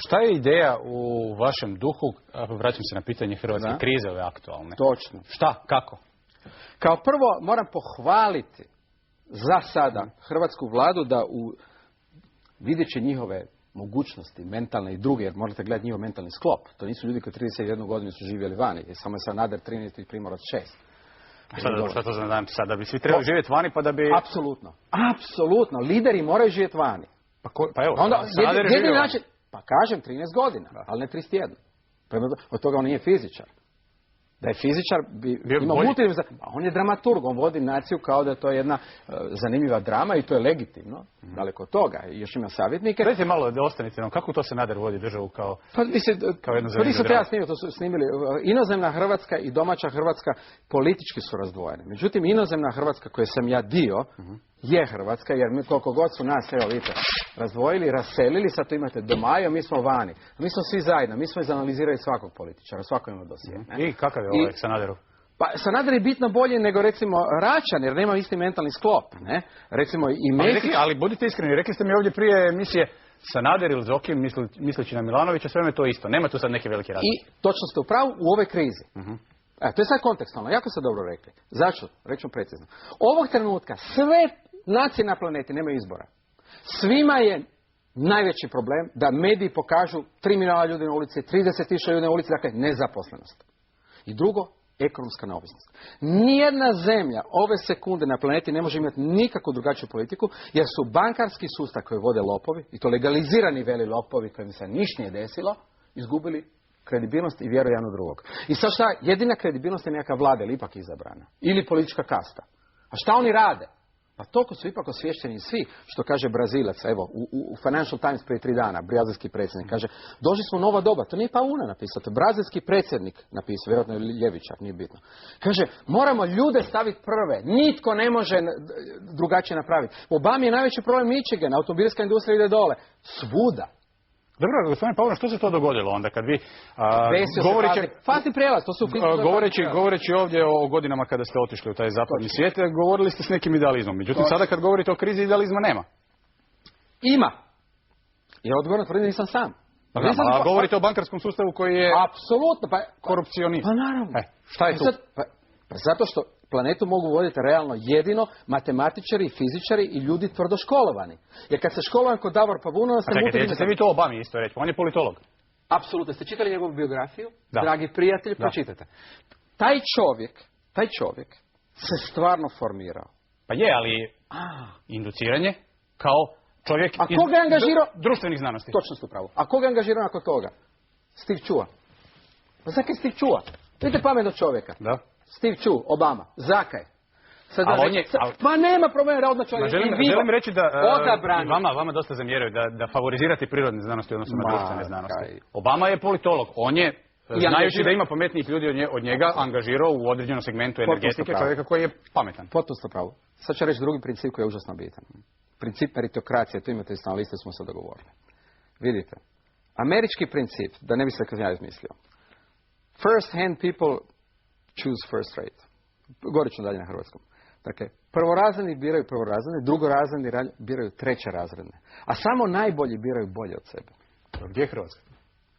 Šta je ideja u vašem duhu, vraćam se na pitanje hrvatske krize ove aktualne? Točno. Šta? Kako? Kao prvo moram pohvaliti za sada hrvatsku vladu da videći njihove mogućnosti, mentalne i druge, jer morate gledati njihov mentalni sklop. To nisu ljudi koji 31 godinu su živjeli vani, jer samo je Sanader 13 i Primorac 6. Šta to znači sad? Da bi svi trebali živjeti vani pa da bi... Apsolutno. Apsolutno. Lideri moraju živjeti vani. Pa evo, Sanader je živio vani. Pa kažem 13 godina, ali ne 31. Od toga on nije fizičar. Da je fizičar bi imao a on je dramaturg, on vodi naciju kao da je to jedna zanimljiva drama i to je legitimno, daleko od toga. I još ima savjetnike. Dajte malo da ostanete, kako to Sanader vodi državu kao jednu zanimljivu dramu? Nisam ja snimio, to su snimili. Inozemna Hrvatska i domaća Hrvatska politički su razdvojene. Međutim, inozemna Hrvatska koje sam ja dio je Hrvatska, jer mi koliko god su nas, evo vidite, razdvojili, raselili, sad to imate doma, a mi smo vani. Mi smo svi zajedno, mi smo izanalizirali svakog političara, svako ima dosije. I kakav je ovaj Sanaderov? Pa Sanader je bitno bolje nego recimo Račan, jer nema isti mentalni sklop. Ne? Recimo i Mesić... Ali budite iskreni, rekli ste mi ovdje prije emisije Sanader ili Zokin, misleći na Milanovića, sve je to isto. Nema tu sad neke velike razlike. I točno ste u pravu u ovoj krizi. To je sad kontekstualno, jako ste dobro rekli. Zašto? Reću precizno. Ovog trenutka sve nacije na planeti nemaju izbora. Svima je najveći problem da mediji pokažu 3 milijuna ljudi na ulici, 30.000 ljudi na ulici, dakle nezaposlenost. I drugo, ekonomska neovisnost. Nijedna zemlja ove sekunde na planeti ne može imati nikakvu drugačiju politiku, jer su bankarski sustav koji vode lopovi, i to legalizirani veli lopovi kojim se ništa nije desilo, izgubili kredibilnost i vjeru jedan u drugog. I sad šta? Jedina kredibilnost je neka vlada ili ipak izabrana. Ili politička kasta. A šta oni rade? Pa toliko su ipak osvješćeni svi, što kaže Brazilac, evo, u Financial Times prije 3 dana, brazilski predsjednik, kaže, došli smo u nova doba, to nije Pauna napisao, to je brazilski predsjednik napisao, vjerojatno je ljevičar, nije bitno. Kaže, moramo ljude staviti prve, nitko ne može drugačije napraviti. U Obami je najveći problem Michigan, automobilska industrija ide dole, svuda. Dobro, gospodine Pavlov, što se to dogodilo onda kad vi fazni prijelaz, to su govoreći ovdje o godinama kada ste otišli u taj zapadni svijet, govorili ste s nekim idealizmom. Međutim, sada kad govorite o krizi, idealizma nema. Ima. Ja odgovorno tvrdim, nisam sam. A govorite o bankarskom sustavu koji je apsolutno korupcionist. Pa naravno. Šta je tu? Zato što planetu mogu voditi realno jedino matematičari, fizičari i ljudi tvrdo školovani. Jer kad se školovan kod Davor Pavunova... Čekajte, ste vi to Obami isto reći, on je politolog. Apsolutno. Ste čitali njegovu biografiju? Da. Dragi prijatelji, pročitajte. Taj čovjek se stvarno formirao. Pa je, ali induciranje kao čovjek iz društvenih znanosti. Točno ste upravo. A koga je angažirao nakon toga? Steve Chua. Pa zakaj Steve Chua? Vidite pametnog čovjeka. Da. Steve Chu, Obama. Zakaj? Pa nema problema, odmah čovjek. Želim reći da vama dosta zamjeraju da favorizirate prirodne znanosti odnosno na društvene znanosti. Obama je politolog. On je, znajući da ima pametnijih ljudi od njega, angažirao u određenom segmentu energetike čovjeka koji je pametan. Potpuno pravo. Sad ću reći drugi princip koji je užasno bitan. Princip meritokracije, to imate isto na listi, smo se dogovorili. Vidite, američki princip, da ne bi se kad ja izmislio. First hand people choose first rate. Govorit ću dalje na hrvatskom. Dakle, prvorazredni biraju prvorazredne, drugorazredni biraju trećerazredne. A samo najbolji biraju bolje od sebe. Gdje je Hrvatska?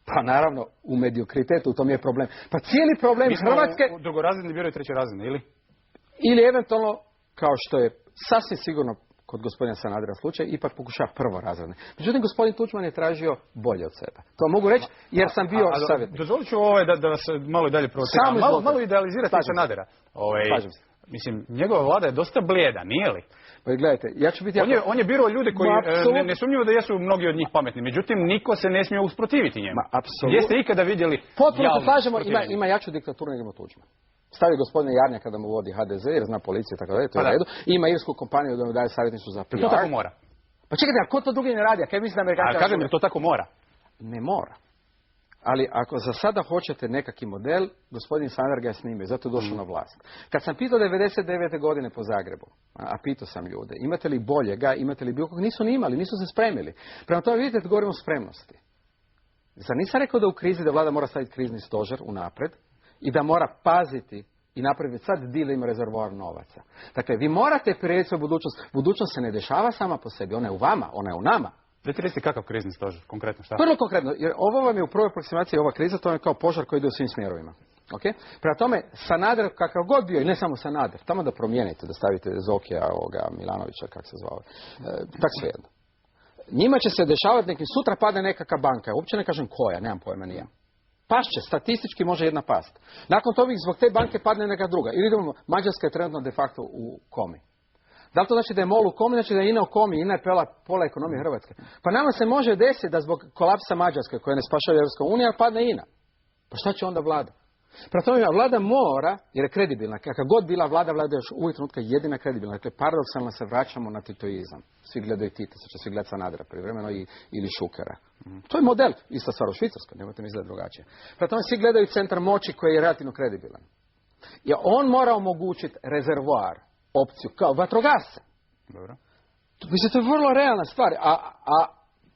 Pa naravno, u mediokritetu, u tom je problem. Pa cijeli problem Hrvatske... Drugorazredni biraju trećerazredne, ili? Ili eventualno, kao što je sasvim sigurno kod gospodina Sanadera slučaj, ipak pokušava prvorazredne. Međutim, gospodin Tuđman je tražio bolje od sebe. To mogu reći, jer sam bio savjetnik. Dozvolit ću da vas malo i dalje provociram. Malo idealizirate Sanadera. Mislim, njegova vlada je dosta blijeda, nije li? Pa gledajte, ja ću biti... On je birao ljude koji nesumnjivo da jesu mnogi od njih pametni. Međutim, niko se ne smije usprotiviti njemu. Gdje ste ikada vidjeli... Potpuno se slažemo, ima jaču diktaturu nego Tuđman. Stavi gospodine Jarnjak kada mu vodi HDZ, jer zna policija i tako dalje, to je u redu. Ima irsku kompaniju da mu daje savjetništvo za PR. To tako mora. Pa čekajte, a ko to drugi ne radi? A kaj mislim da Amerikanci... A kažem, jer to tako mora. Ne mora. Ali ako za sada hoćete nekakvi model, gospodin Sanader ga je snimio, zato je došao na vlast. Kad sam pitao 99. godine po Zagrebu, a pitao sam ljude, imate li boljega, imate li bilo kog, nisu ni imali, nisu se spremili. Prema tome vidite da govorimo o spremnosti. Zar nisam rekao da u krizi da vlada mora staviti krizni stožer unapred i da mora paziti i napraviti sad deal ima rezervoar novaca. Dakle, vi morate prirediti svoju budućnost. Budućnost se ne dešava sama po sebi, ona je u vama, ona je u nama. Dajte reći kakav krizni stožer, konkretno šta? Vrlo konkretno, jer ovo vam je u prvoj aproksimaciji ova kriza, to je kao požar koji ide u svim smjerovima. Okay? Prema tome, Sanader, kakav god bio, i ne samo Sanader, tamo da promijenite, da stavite Zokija, Milanovića, kak se zvao, tak svejedno. Njima će se dešavati neki, sutra pada nekakva banka, uopće ne kažem koja, nemam pojma nijem. Pašće, statistički može jedna past. Nakon toga zbog te banke padne neka druga. Ili idemo, Mađarska je trenutno de facto u komi. Da li to znači da je MOL u komi, znači da je INA u komi, INA je pola ekonomije Hrvatske. Pa nama se može desiti da zbog kolapsa Mađarske, koja ne spašava Europska unija, padne INA. Pa šta će onda vlada? Prema tome, vlada mora, jer je kredibilna, kakva god bila vlada, vlada je još uvijek trenutka jedina kredibilna. Dakle, paradoksalno se vraćamo na titoizam. Svi gledaju Tita, sad će svi gledati Sanadera privremeno ili Šukera. To je model, ista stvar u Švicarskoj, nemojte mi izgledati drugačije. Prema tome, svi gledaju centar moći koji je relativno kredibilan. Jer on mora omogućiti rezervoar, opciju, kao vatrogasce. Dobro. Mislim, to je vrlo realna stvar, a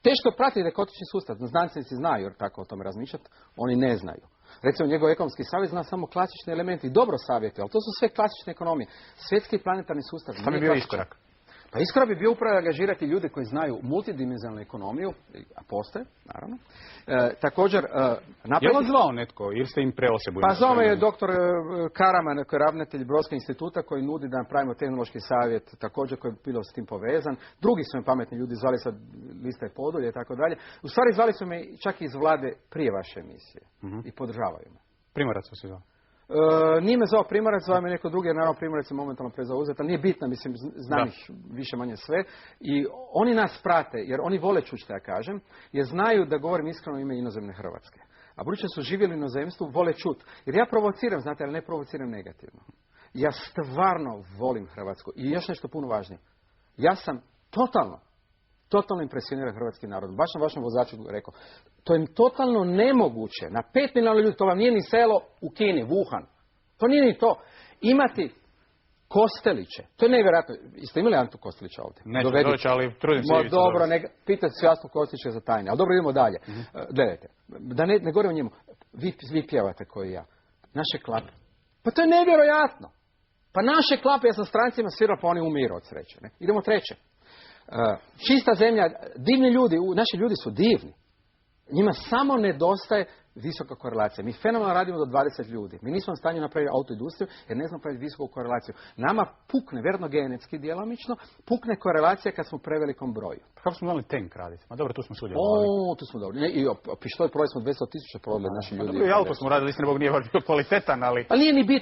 teško pratiti kotični sustav. Znanstvenici znaju, jer tako o tome razmišljati, oni ne znaju. Recimo, njegov ekonomski savjet zna samo klasične elemente i dobro savjeti, ali to su sve klasične ekonomije. Svjetski planetarni sustav. Šta bi bio iskorak? Pa iskorak bi bio upravo angažirati ljude koji znaju multidimenzionalnu ekonomiju, a postoje, naravno. Također, je li zvao netko ili ste im preosebu? Pa zvao me je doktor Karaman, koji je ravnatelj Brodskog instituta, koji nudi da napravimo tehnološki savjet, također koji je bilo s tim povezan. Drugi su me pametni ljudi zvali sa liste Podulje i tako dalje. U stvari zvali su me čak iz vlade prije vaše emisije i podržavaju me. Primorac se zvao? Nije me zvao Primorac, zvao me neko drugi, jer naravno Primorac je momentalno prezauzet, ali nije bitno, mislim, znam ih više manje sve. I oni nas prate, jer oni vole čući što ja kažem, jer znaju da govorim iskreno ime inozemne Hrvatske. A budući su živjeli u inozemstvu, vole čuti. Jer ja provociram, znate, ali ne provociram negativno. Ja stvarno volim Hrvatsku. I još nešto puno važnije. Ja sam totalno impresioniran hrvatski narod. Baš sam vašem vozaču rekao. To je totalno nemoguće. Na 5 milijuna ljudi, to vam nije ni selo u Kini, Wuhan. To nije ni to. Imati Kosteliće. To je nevjerojatno. Jeste imali Antu Kostelića ovdje? Neću doći, ali trudim se. Dobro, pitajte se Jasnu Kostelića za tajne. Ali dobro, idemo dalje. Gledajte, da ne govorim o njemu. Vi pjevate koji ja. Naše klape. Pa to je nevjerojatno. Pa naše klape, ja sam strancima svirao, pa oni umiru od sreće. Ne? Idemo treće. Čista zemlja, divni ljudi, naši ljudi su divni. Njima samo nedostaje visoka korelacija. Mi fenomenalno radimo do 20 ljudi. Mi nismo u stanju napraviti autoindustriju jer ne znamo napraviti visoku korelaciju. Nama pukne, vjerno genetski djelomično, pukne korelacija kad smo u prevelikom broju. Kako smo imali tank raditi? Ma dobro, tu smo sudjelovali. Tu smo dobro. I pištolj prodali smo 200,000 prodali naši ljudi. Dobro, i auto smo radili, istina Bog nije bio kvalitetan, ali... Ali nije ni bitno.